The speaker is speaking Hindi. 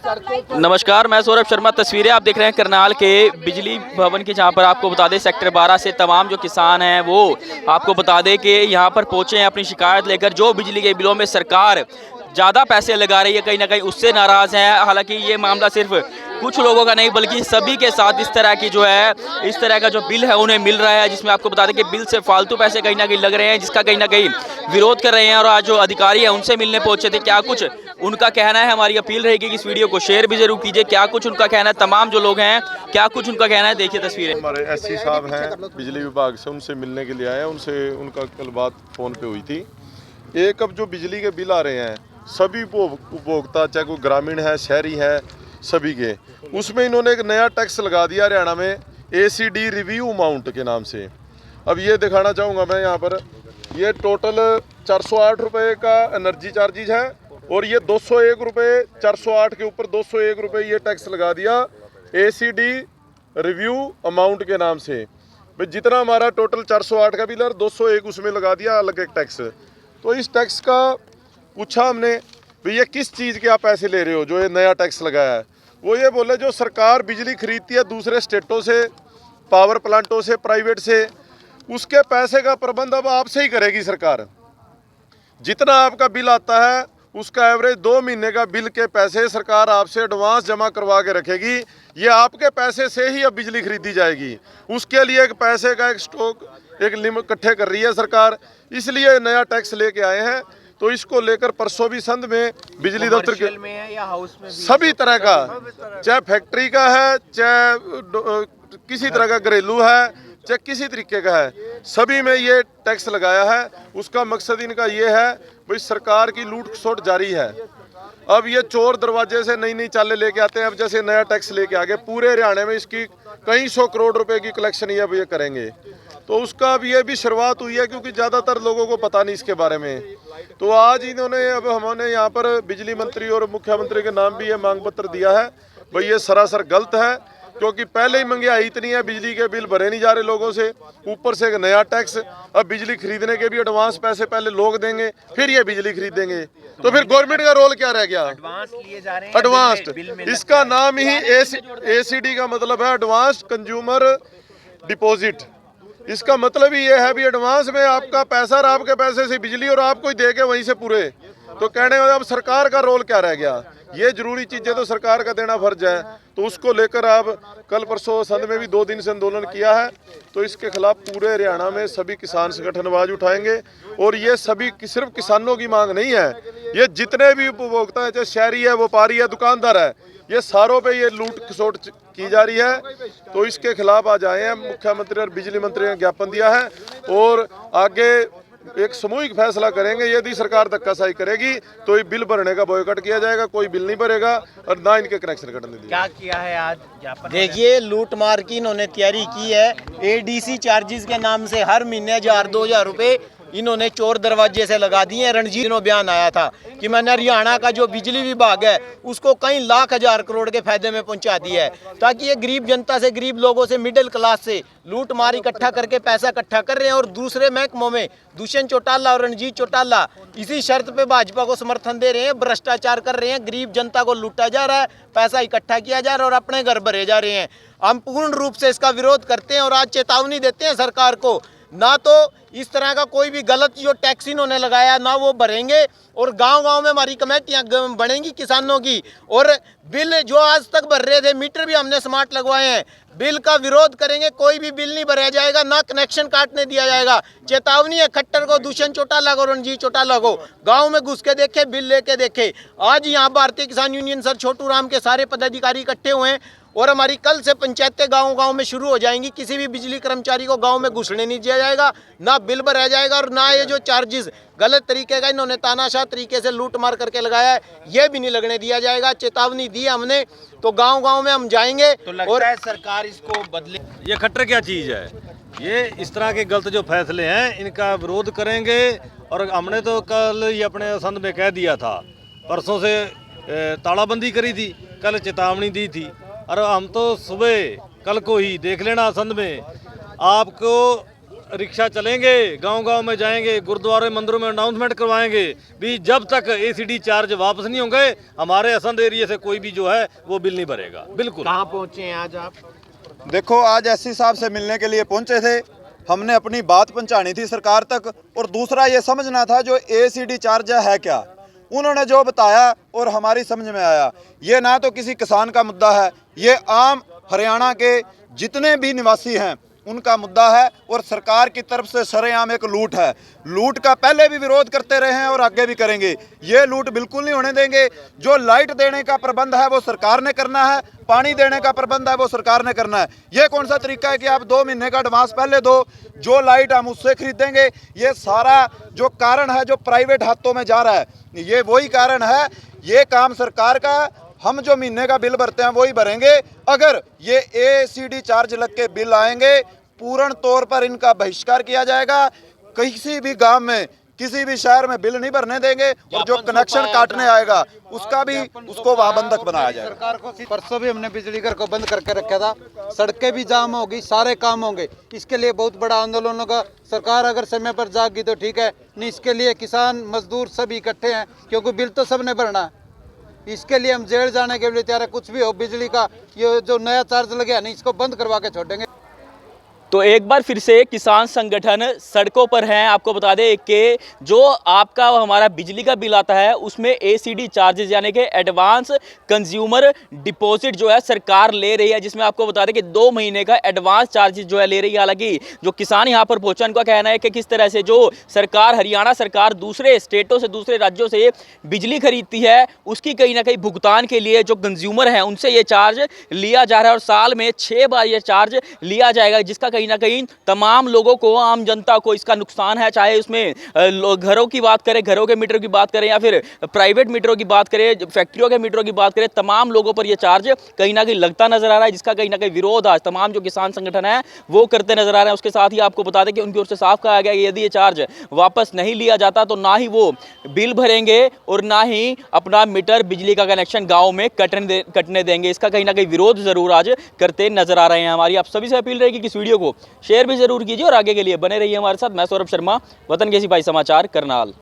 नमस्कार, मैं सौरभ शर्मा। तस्वीरें आप देख रहे हैं करनाल के बिजली भवन की, जहां पर आपको बता दें सेक्टर 12 से तमाम जो किसान हैं वो आपको बता दें कि यहां पर पहुंचे हैं अपनी शिकायत लेकर। जो बिजली के बिलों में सरकार ज़्यादा पैसे लगा रही है, कहीं ना कहीं उससे नाराज़ हैं। हालांकि ये मामला सिर्फ कुछ लोगों का नहीं बल्कि सभी के साथ इस तरह की जो है, इस तरह का जो बिल है उन्हें मिल रहा है, जिसमें आपको बता दें कि बिल से फालतू पैसे कहीं ना कहीं लग रहे हैं, जिसका कहीं ना कहीं विरोध कर रहे हैं। और आज जो अधिकारी हैं उनसे मिलने पहुंचे थे, क्या कुछ उनका कहना है। हमारी अपील रहेगी कि इस वीडियो को शेयर भी जरूर कीजिए। क्या कुछ उनका कहना है, तमाम जो लोग हैं क्या कुछ उनका कहना है, देखिए तस्वीरें। हमारे एससी साहब हैं बिजली विभाग से, उनसे मिलने के लिए आए हैं। उनसे उनका कल बात फ़ोन पे हुई थी। एक अब जो बिजली के बिल आ रहे हैं सभी उपभोक्ता, चाहे कोई ग्रामीण है शहरी है, सभी के, उसमें इन्होंने एक नया टैक्स लगा दिया हरियाणा में, ACD रिव्यू अमाउंट के नाम से। अब ये दिखाना चाहूँगा मैं यहाँ पर, ये टोटल 408 रुपये का एनर्जी चार्जेज है और ये 201 रुपये, 408 के ऊपर 201 रुपये ये टैक्स लगा दिया ACD रिव्यू अमाउंट के नाम से। भाई जितना हमारा टोटल 408 का बिल है, 201 उसमें लगा दिया अलग एक टैक्स। तो इस टैक्स का पूछा हमने, भैया किस चीज़ के आप पैसे ले रहे हो जो ये नया टैक्स लगाया है। वो ये बोले जो सरकार बिजली खरीदती है दूसरे स्टेटों से, पावर प्लांटों से, प्राइवेट से, उसके पैसे का प्रबंध अब आपसे ही करेगी सरकार। जितना आपका बिल आता है उसका एवरेज 2 महीने का बिल के पैसे सरकार आपसे एडवांस जमा करवा के रखेगी। ये आपके पैसे से ही अब बिजली खरीदी जाएगी। उसके लिए एक पैसे का एक स्टॉक, एक लिमिट इकट्ठे कर रही है सरकार, इसलिए नया टैक्स लेके आए हैं। तो इसको लेकर परसों भी संध में बिजली दफ्तर के में है या हाउस में भी सभी तरह का, चाहे फैक्ट्री का है, चाहे किसी तरह का घरेलू है, चाहे किसी तरीके का है, सभी में ये टैक्स लगाया है। उसका मकसद इनका ये है, भाई सरकार की लूट खसोट जारी है। अब ये चोर दरवाजे से नई नई चालें लेके आते हैं। अब जैसे नया टैक्स लेके आगे पूरे हरियाणा में इसकी कई 100 करोड़ रुपए की कलेक्शन ये अब ये करेंगे। तो उसका अब ये भी शुरुआत हुई है, क्योंकि ज़्यादातर लोगों को पता नहीं इसके बारे में। तो आज इन्होंने, अब हमने यहाँ पर बिजली मंत्री और मुख्यमंत्री के नाम भी ये मांग पत्र दिया है। भाई ये सरासर गलत है, क्योंकि पहले ही महंगाई इतनी है, बिजली के बिल भरे नहीं जा रहे लोगों से, ऊपर से एक नया टैक्स। अब बिजली खरीदने के भी एडवांस पैसे पहले लोग देंगे, फिर ये बिजली खरीदेंगे। तो फिर गवर्नमेंट का रोल क्या रह गया? एडवांस लिए जा रहे हैं। एडवांस्ड, इसका नाम ही ACD का मतलब है एडवांस्ड कंज्यूमर डिपॉजिट। इसका मतलब ही ये है भी एडवांस में आपका पैसा और आपके पैसे से बिजली और आपको ही दे के वहीं से पूरे। तो कहने में अब सरकार का रोल क्या रह गया? ये जरूरी चीजें तो सरकार का देना फर्ज है। तो उसको लेकर अब कल परसों संध में भी 2 दिन से आंदोलन किया है। तो इसके खिलाफ पूरे हरियाणा में सभी किसान संगठन आवाज उठाएंगे। और ये सभी सिर्फ किसानों की मांग नहीं है, ये जितने भी उपभोक्ता है, चाहे शहरी है, व्यापारी है, दुकानदार है, ये सारों पे ये लूट खसोट की जा रही है। तो इसके खिलाफ आज आए हैं। मुख्यमंत्री और बिजली मंत्री ने ज्ञापन दिया है और आगे एक सामूहिक फैसला करेंगे। यदि सरकार धक्काशाही करेगी तो ये बिल भरने का बॉयकॉट किया जाएगा, कोई बिल नहीं भरेगा और ना इनके कनेक्शन कटने दिए। क्या किया है आज ज्ञापन? देखिए, लूट मार की इन्होंने तैयारी की है। ADC चार्जेस के नाम से हर महीने 1000-2000 रुपए इन्होंने चोर दरवाजे से लगा दिए। रणजीत ने बयान आया था कि मैंने हरियाणा का जो बिजली विभाग है उसको कई लाख हजार करोड़ के फायदे में पहुंचा दिया है, ताकि ये गरीब जनता से, गरीब लोगों से, मिडिल क्लास से लूट मार इकट्ठा करके पैसा इकट्ठा कर रहे हैं। और दूसरे महकमों में दुष्यंत चौटाला और रणजीत चौटाला इसी शर्त पे भाजपा को समर्थन दे रहे हैं, भ्रष्टाचार कर रहे हैं, गरीब जनता को लूटा जा रहा है, पैसा इकट्ठा किया जा रहा है और अपने घर भरे जा रहे हैं। हम पूर्ण रूप से इसका विरोध करते हैं और आज चेतावनी देते हैं सरकार को, ना तो इस तरह का कोई भी गलत जो टैक्स इन्होंने लगाया ना वो भरेंगे। और गांव-गांव में हमारी कमेटियां बनेंगी किसानों की। और बिल जो आज तक भर रहे थे, मीटर भी हमने स्मार्ट लगवाए हैं, बिल का विरोध करेंगे। कोई भी बिल नहीं भरा जाएगा, ना कनेक्शन काटने दिया जाएगा। चेतावनी है खट्टर को, दुष्यंत चौटाला को, रणजीत चौटाला को। गाँव में घुस के देखे, बिल लेके देखे। आज यहाँ भारतीय किसान यूनियन सर छोटू राम के सारे पदाधिकारी इकट्ठे हुए हैं और हमारी कल से पंचायतें गांव-गांव में शुरू हो जाएंगी। किसी भी बिजली कर्मचारी को गांव में घुसने नहीं दिया जाएगा, ना बिल भराया जाएगा और ना ये जो चार्जेस गलत तरीके का इन्होंने तानाशाह तरीके से लूट मार करके लगाया है, ये भी नहीं लगने दिया जाएगा। चेतावनी दी हमने, तो गांव-गांव में हम जाएंगे। तो लगता है सरकार इसको बदले। ये खट्टर क्या चीज़ है? ये इस तरह के गलत जो फैसले हैं इनका विरोध करेंगे। और हमने तो कल ही अपने संध में कह दिया था, परसों से तालाबंदी करी थी, कल चेतावनी दी थी। और हम तो सुबह कल को ही देख लेना संध में आपको रिक्शा चलेंगे, गांव-गांव में जाएंगे, गुरुद्वारे मंदिरों में अनाउंसमेंट करवाएंगे भी जब तक एसीडी चार्ज वापस नहीं होंगे हमारे असंध एरिया से कोई भी जो है वो बिल नहीं भरेगा। बिल्कुल। कहाँ पहुँचे हैं आज आप? देखो, आज एससी साहब से मिलने के लिए पहुंचे थे। हमने अपनी बात पहुंचानी थी सरकार तक, और दूसरा ये समझना था जो एसीडी चार्ज है क्या। उन्होंने जो बताया और हमारी समझ में आया, ये ना तो किसी किसान का मुद्दा है, ये आम हरियाणा के जितने भी निवासी हैं उनका मुद्दा है, और सरकार की तरफ से सरेआम एक लूट है। लूट का पहले भी विरोध करते रहे हैं और आगे भी करेंगे। ये लूट बिल्कुल नहीं होने देंगे। जो लाइट देने का प्रबंध है वो सरकार ने करना है, पानी देने का प्रबंध है वो सरकार ने करना है। ये कौन सा तरीका है कि आप 2 महीने का एडवांस पहले दो, जो लाइट हम उससे खरीदेंगे। ये सारा जो कारण है जो प्राइवेट हाथों में जा रहा है, ये वही कारण है। ये काम सरकार का, हम जो महीने का बिल भरते हैं वही भरेंगे। अगर ये एसीडी चार्ज लग के बिल आएंगे, पूर्ण तौर पर इनका बहिष्कार किया जाएगा। किसी भी गांव में, किसी भी शहर में बिल नहीं भरने देंगे, और जो कनेक्शन काटने आएगा उसका भी, उसको वहां बंधक बनाया जाएगा। सरकार को परसों भी हमने बिजली घर को बंद करके रखा था, सड़कें भी जाम होगी, सारे काम होंगे। इसके लिए बहुत बड़ा आंदोलन होगा। सरकार अगर समय पर जागी तो ठीक है, नहीं इसके लिए किसान मजदूर सब इकट्ठे हैं, क्योंकि बिल तो सबने भरना है। इसके लिए हम जेल जाने के लिए तैयार है। कुछ भी हो, बिजली का ये जो नया चार्ज लगे है नहीं, इसको बंद करवा के छोड़ेंगे। तो एक बार फिर से किसान संगठन सड़कों पर हैं। आपको बता दें कि जो आपका हमारा बिजली का बिल आता है उसमें एसीडी चार्जेस यानी कि एडवांस कंज्यूमर डिपॉजिट जो है सरकार ले रही है, जिसमें आपको बता दें कि 2 महीने का एडवांस चार्जेस जो है ले रही है। हालांकि जो किसान यहाँ पर पहुंचा, उनका कहना है कि किस तरह से जो सरकार, हरियाणा सरकार दूसरे स्टेटों से, दूसरे राज्यों से बिजली खरीदती है, उसकी कहीं ना कहीं भुगतान के लिए जो कंज्यूमर हैं उनसे ये चार्ज लिया जा रहा है, और साल में 6 बार ये चार्ज लिया जाएगा, जिसका कहीं ना कहीं तमाम लोगों को, आम जनता को इसका नुकसान है। चाहे उसमें घरों की बात करें, घरों के मीटरों की बात करें, या फिर प्राइवेट मीटरों की बात करें, फैक्ट्रियों के मीटरों की बात करें, तमाम लोगों पर यह चार्ज कहीं ना कहीं लगता नजर आ रहा है, जिसका कहीं ना कहीं विरोध आज तमाम जो किसान संगठन है वो करते नजर आ रहे हैं। उसके साथ ही आपको बता दें कि उनकी ओर से साफ कहा गया कि यदि ये चार्ज वापस नहीं लिया जाता तो ना ही वो बिल भरेंगे और ना ही अपना मीटर, बिजली का कनेक्शन गाँव में कटने देंगे। इसका कहीं ना कहीं विरोध जरूर आज करते नजर आ रहे हैं। हमारी आप सभी से अपील रहेगी कि इस वीडियो को शेयर भी जरूर कीजिए और आगे के लिए बने रहिए हमारे साथ। मैं सौरभ शर्मा, वतन के सिपाही समाचार, करनाल।